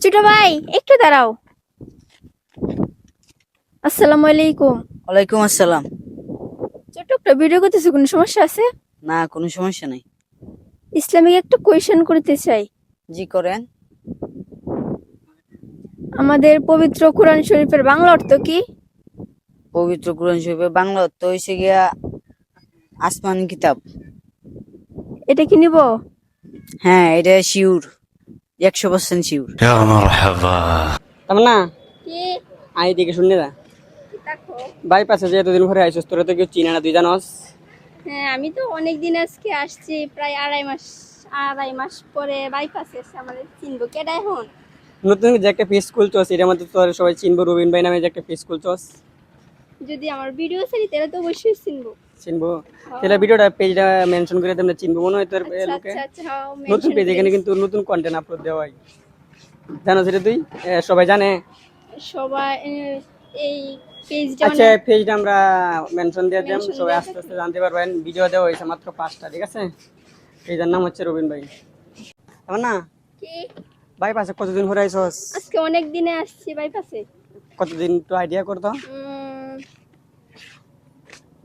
ছোট ভাই একটু দাঁড়াও। আসসালামু আলাইকুম। ওয়ালাইকুম আসসালাম। ছোট একটা ভিডিও করতেছি, কোনো সমস্যা আছে? না, কোনো সমস্যা নাই। ইসলামিক একটা কোয়েশ্চেন করতে চাই। জি করেন। আমাদের পবিত্র কোরআন শরীফের বাংলা অর্থ কি? পবিত্র কোরআন শরীফের বাংলা অর্থ হইছে গিয়া আসমান কিতাব। এটা কি নিব? হ্যাঁ, এটা শিওর, 100% শিওর। يا مرحبا. তামন্না, কি? আই দিকে শুনলে না দেখো। বাইপাসে যে এতদিন ঘরে আইসস তোরা তো কেউ চিনা না, তুই জানস? হ্যাঁ, আমি তো অনেক দিন আজকে আসছি, প্রায় আড়াই মাস পরে বাইপাসে এসে আমাদের চিনবো কেডা এখন? নতুন যে একটা পেজ খুলছস এটার মধ্যে তোর সবাই চিনবো, রবিন ভাই নামে যে একটা পেজ খুলছস, যদি আমার ভিডিও ছাড়ি তাহলে তো অবশ্যই চিনবো। চিনবো? তাহলে ভিডিওটা পেজটা মেনশন করে তোমরা চিনবো মনে হয় তোর আচ্ছা লোকে। আচ্ছা আচ্ছা, হ্যাঁ, নতুন mention পেজ, এখানে করে কিন্তু নতুন কন্টেন্ট আপলোড দেওয়া হয়, জানো সেটা তুই? সবাই জানে। সবাই এই পেজটা আচ্ছা, মানে পেজটা আমরা মেনশন দিয়ে দিলাম, mention সবাই দিয়ে আস্তে আস্তে জানতে পারবেন। ভিডিও দেওয়া হয়েছে মাত্র 5টা, ঠিক আছে? পেজের নাম হচ্ছে রবিন ভাই। তামন্না, কি? বাইপাসে কতদিন ঘরে আইসস? আজকে অনেক দিনে আসছি বাইপাসে। কতদিন একটু আইডিয়া করতো?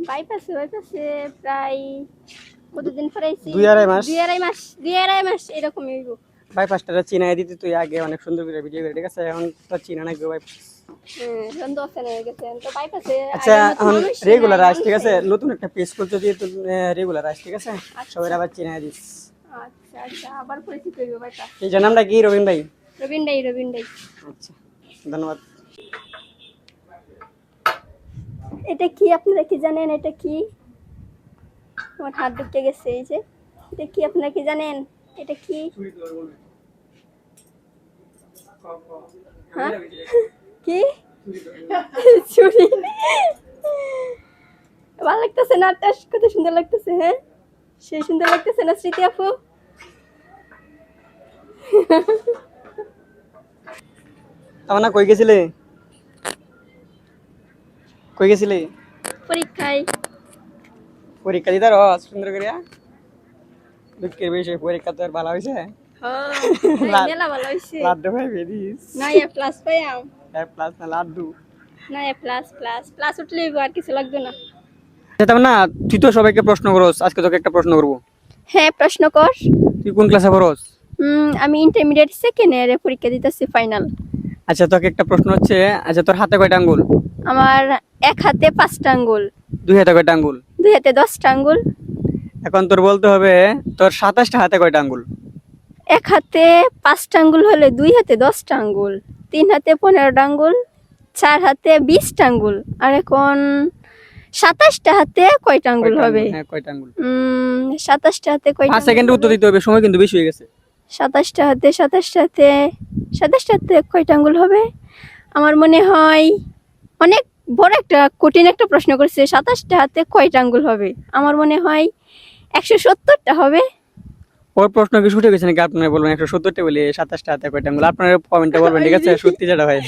বাইপাসে প্রায় কতদিন পরে আইছি? 2-2.5 মাস। 2.5 মাস এরকমই হইব। বাইপাসটা চিনাই দিতে তুই আগে অনেক সুন্দর করে ভিডিও করে, ঠিক আছে? এখন তো চিনা নাই কেউ বাইপাস। এখন তো অচেনা হয়ে গেছে, তো বাইপাসে আচ্ছা, আগের মতো এখন মানুষ রেগুলার নাই, আস, ঠিক আছে? মানুষ নাই। নতুন একটা পেজ খুলতে দিয়ে তুই রেগুলার আস, ঠিক আছে? সবাই আবার চিনাই দিস। আচ্ছা আচ্ছা, আবার পরিচিত হইব বাইপাস। এইটার নামটা কি, রবিন ভাই? রবিন ভাই। আচ্ছা, ধন্যবাদ। এটা কি, আপনারা কি জানেন এটা কি? আমার হাত ঢুকে গেছে, এই যে এটা কি আপনারা কি জানেন? এটা কি? হ্যাঁ কি? চুরি? ভালো লাগতেছে না? কত সুন্দর লাগতেছে। হ্যাঁ, সেই সুন্দর লাগতেছে না স্মৃতি আপু? তামন্না, কই গেছিলে? কই গেছিলে? পরীক্ষায়। পরীক্ষা দিতে রস সুন্দর করিয়া? দুঃখের বিষয়, পরীক্ষা তো আর ভালো হয়েছে? হ্যাঁ, মেলা ভালো হয়েছে। লাড্ডু ভাই বেরিস? না প্লাস পাইয়াম। প্লাস না লাড্ডু? না প্লাস প্লাস প্লাস উঠলেই আর কিছু লাগবে না। তামন্না, তুই তো সবাইকে প্রশ্ন করস, আজকে তোকে একটা প্রশ্ন করবো। হ্যাঁ, প্রশ্ন কর। তুই কোন ক্লাসে পড়স? আমি ইন্টারমিডিয়েট সেকেন্ড ইয়ারে পরীক্ষা দিতেছি, ফাইনাল। আচ্ছা, তোকে একটা প্রশ্ন হচ্ছে, আচ্ছা তোর হাতে কয়টা আঙ্গুল? আমার এক হাতে 5টা আঙ্গুল, দুই হাতে কয়টা আঙ্গুল? দুই হাতে 10টা আঙ্গুল। এখন তোর বলতে হবে তোর 27টা হাতে কয়টা আঙ্গুল? এক হাতে 5টা আঙ্গুল হলে দুই হাতে 10টা আঙ্গুল, 3 হাতে 15টা আঙ্গুল, 4 হাতে 20টা আঙ্গুল। আর এখন 27টা হাতে কয়টা আঙ্গুল কয়টা হবে? হ্যাঁ, কয়টা আঙ্গুল? 27টা হাতে কয়টা? 5 সেকেন্ডে উত্তর দিতে হবে, সময় কিন্তু বেশি হয়ে গেছে। 27টা হাতে কয়টা আঙ্গুল হবে? আমার মনে হয় অনেক বড় একটা কঠিন একটা প্রশ্ন করছে। 27টা হাতে কয়টা আঙ্গুল হবে? আমার মনে হয় 170টা হবে। ওর প্রশ্ন কি ছুটে গেছে নাকি? আপনারা বলবেন 170টা বলে 27টা হাতে কয়টা আঙ্গুল, আপনারা কমেন্টে বলবেন, ঠিক আছে? সত্যি যেটা হয়।